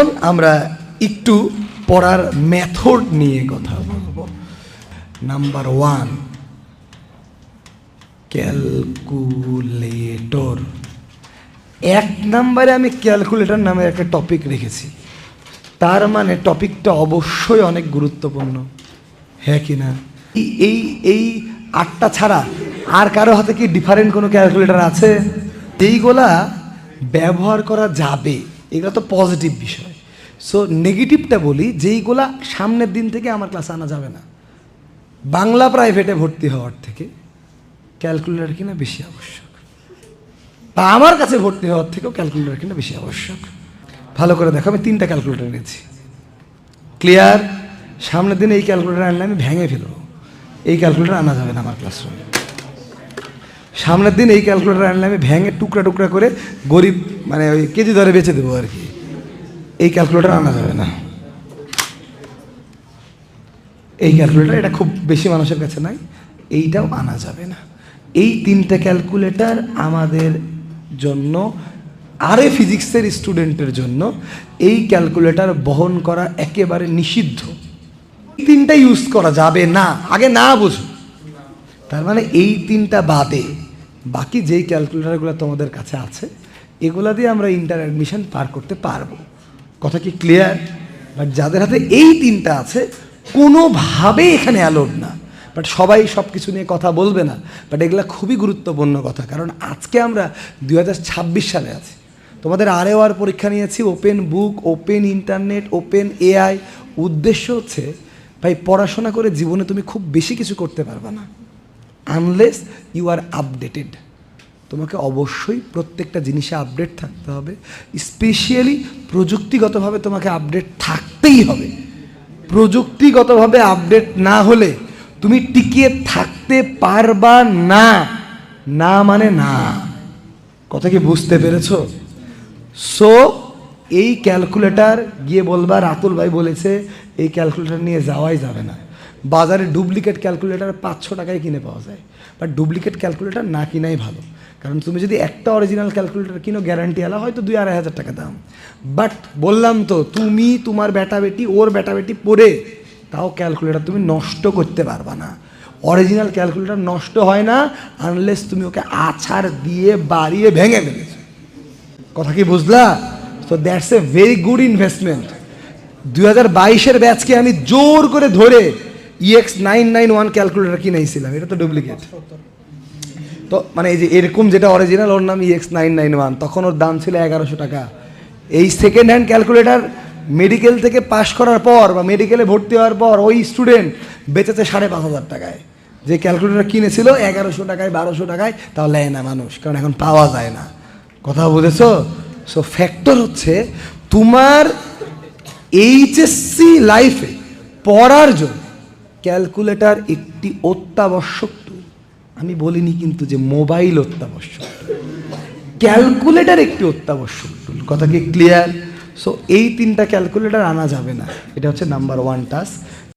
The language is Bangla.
এখন আমরা একটু পড়ার মেথড নিয়ে কথা বলবো। Number 1, calculator. 1 নম্বরে আমি ক্যালকুলেটর নামে একটা টপিক রেখেছি, তার মানে টপিকটা অবশ্যই অনেক গুরুত্বপূর্ণ, হ্যাঁ কি না? এই এই 8টা ছাড়া আর কারো হাতে কি ডিফারেন্ট কোনো ক্যালকুলেটর আছে? এইগুলা ব্যবহার করা যাবে, এগুলো তো পজিটিভ বিষয়। সো নেগেটিভটা বলি, যেইগুলা সামনের দিন থেকে আমার ক্লাসে আনা যাবে না। বাংলা প্রাইভেটে ভর্তি হওয়ার থেকে ক্যালকুলেটর কিনা বেশি আবশ্যক, বা আমার কাছে ভর্তি হওয়ার থেকেও ক্যালকুলেটর কিনা বেশি আবশ্যক। ভালো করে দেখো, আমি 3টা ক্যালকুলেটর নিয়েছি, ক্লিয়ার? সামনের দিনে এই ক্যালকুলেটর আনলে আমি ভেঙে ফেলবো, এই ক্যালকুলেটর আনা যাবে না আমার ক্লাসরুমে। সামনের দিন এই ক্যালকুলেটর আনলে আমি ভেঙে টুকরা টুকরা করে গরিব মানে ওই কেজি দরে বেচে দেবো আর কি। এই ক্যালকুলেটর আনা যাবে না, এই ক্যালকুলেটর, এটা খুব বেশি মানুষের কাছে নাই, এইটাও আনা যাবে না। এই 3টে ক্যালকুলেটর আমাদের জন্য, আরে ফিজিক্সের স্টুডেন্টের জন্য এই ক্যালকুলেটর বহন করা একেবারে নিষিদ্ধ। 3টা ইউজ করা যাবে না, আগে না বুঝো। তার মানে এই 3টা বাদে বাকি যেই ক্যালকুলেটরগুলো তোমাদের কাছে আছে এগুলা দিয়ে আমরা ইন্টার অ্যাডমিশন পার করতে পারবো। কথা কি ক্লিয়ার? বাট যাদের হাতে এই 3টা আছে কোনোভাবেই এখানে অ্যালাউড না। বাট সবাই সব কিছু নিয়ে কথা বলবে না, বাট এগুলা খুবই গুরুত্বপূর্ণ কথা, কারণ আজকে আমরা 2026 সালে আছি। তোমাদের ROR পরীক্ষা নিয়েছি, open book, open internet, open AI। উদ্দেশ্য হচ্ছে ভাই পড়াশোনা করে জীবনে তুমি খুব বেশি কিছু করতে পারবে না আনলেস ইউ আর আপডেটেড। তোমাকে অবশ্যই প্রত্যেকটা জিনিসে আপডেট থাকতে হবে, স্পেশালি প্রযুক্তিগতভাবে তোমাকে আপডেট থাকতেই হবে। প্রযুক্তিগতভাবে আপডেট না হলে তুমি টিকিয়ে থাকতে পারবা না। না মানে না, কথা কি বুঝতে পেরেছো? সো এই ক্যালকুলেটর গিয়ে বলবা রাতুল ভাই বলেছে এই ক্যালকুলেটর নিয়ে যাওয়াই যাবে না। বাজারে ডুপ্লিকেট ক্যালকুলেটর 500 টাকায় কিনে পাওয়া যায়, বাট ডুপ্লিকেট ক্যালকুলেটর না কিনাই ভালো। কারণ তুমি যদি একটা অরিজিনাল ক্যালকুলেটর কিনো গ্যারান্টি আলা হয়তো 2-2.5 হাজার টাকা দাম, বাট বললাম তো তুমি তোমার বেটা বেটি ওর বেটা বেটি পড়ে তাও ক্যালকুলেটর তুমি নষ্ট করতে পারবা না। অরিজিনাল ক্যালকুলেটর নষ্ট হয় না আনলেস তুমি ওকে আছাড় দিয়ে বাড়িয়ে ভেঙে ফেলেছো। কথা কি বুঝলা? So that's a very good investment. 2022-এর ব্যাচকে আমি জোর করে ধরে EX991 ক্যালকুলেটর কিনেছিলাম, এটা তো ডুপ্লিকেট। তো মানে এই যে এরকম যেটা অরিজিনাল ওর নাম EX991, তখন ওর দাম ছিল 1100 টাকা। এই সেকেন্ড হ্যান্ড ক্যালকুলেটর মেডিকেল থেকে পাশ করার পর বা মেডিকেলে ভর্তি হওয়ার পর ওই স্টুডেন্ট বেচেছে 5,500 টাকায়। যে ক্যালকুলেটর কিনেছিল 1100 টাকায় 1200 টাকায়, তাও নেয় না মানুষ, কারণ এখন পাওয়া যায় না। কথা বুঝেছো? সো ফ্যাক্টর হচ্ছে তোমার HSC লাইফে পড়ার জন্য ক্যালকুলেটর একটি অত্যাবশ্যক টুল। আমি বলিনি কিন্তু যে মোবাইল অত্যাবশ্যক টুল, ক্যালকুলেটর একটি অত্যাবশ্যক টুল। কথা কি ক্লিয়ার? সো এই 3টা ক্যালকুলেটর আনা যাবে না, এটা হচ্ছে নাম্বার 1 টাস্ক।